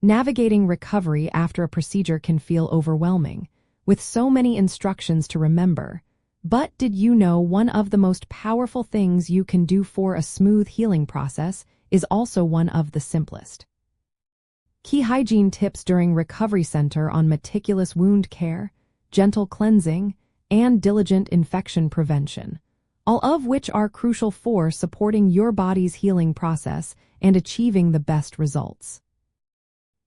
Navigating recovery after a procedure can feel overwhelming, with so many instructions to remember. But did you know one of the most powerful things you can do for a smooth healing process is also one of the simplest? Key hygiene tips during recovery center on meticulous wound care, gentle cleansing, and diligent infection prevention, all of which are crucial for supporting your body's healing process and achieving the best results.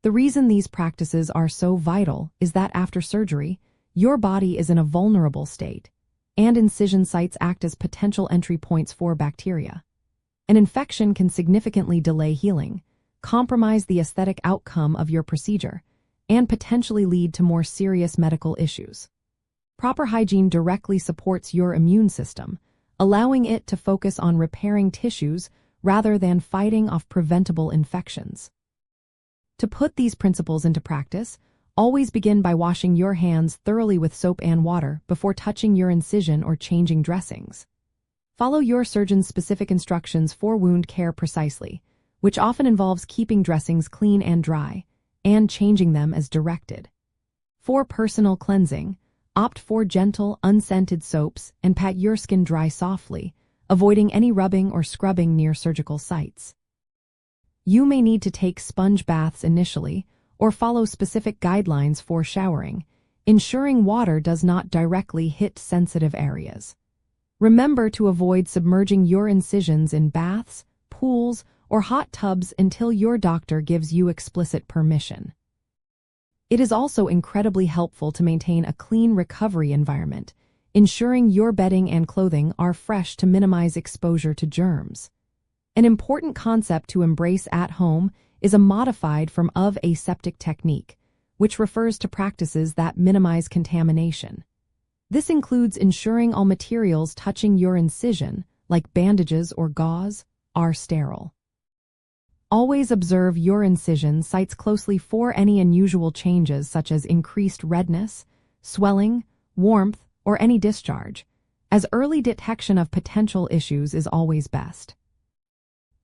The reason these practices are so vital is that after surgery, your body is in a vulnerable state, and incision sites act as potential entry points for bacteria. An infection can significantly delay healing, compromise the aesthetic outcome of your procedure, and potentially lead to more serious medical issues. Proper hygiene directly supports your immune system, allowing it to focus on repairing tissues rather than fighting off preventable infections. To put these principles into practice, always begin by washing your hands thoroughly with soap and water before touching your incision or changing dressings. Follow your surgeon's specific instructions for wound care precisely, which often involves keeping dressings clean and dry, and changing them as directed. For personal cleansing, opt for gentle, unscented soaps and pat your skin dry softly, avoiding any rubbing or scrubbing near surgical sites. You may need to take sponge baths initially or follow specific guidelines for showering, ensuring water does not directly hit sensitive areas. Remember to avoid submerging your incisions in baths, pools, or hot tubs until your doctor gives you explicit permission. It is also incredibly helpful to maintain a clean recovery environment, ensuring your bedding and clothing are fresh to minimize exposure to germs. An important concept to embrace at home is a modified form of aseptic technique, which refers to practices that minimize contamination. This includes ensuring all materials touching your incision, like bandages or gauze, are sterile. Always observe your incision sites closely for any unusual changes such as increased redness, swelling, warmth, or any discharge, as early detection of potential issues is always best.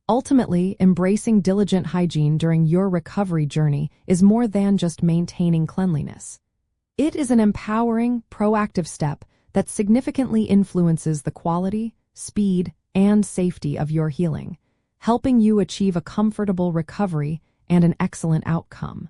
Ultimately, embracing diligent hygiene during your recovery journey is more than just maintaining cleanliness. It is an empowering, proactive step that significantly influences the quality, speed, and safety of your healing, helping you achieve a comfortable recovery and an excellent outcome.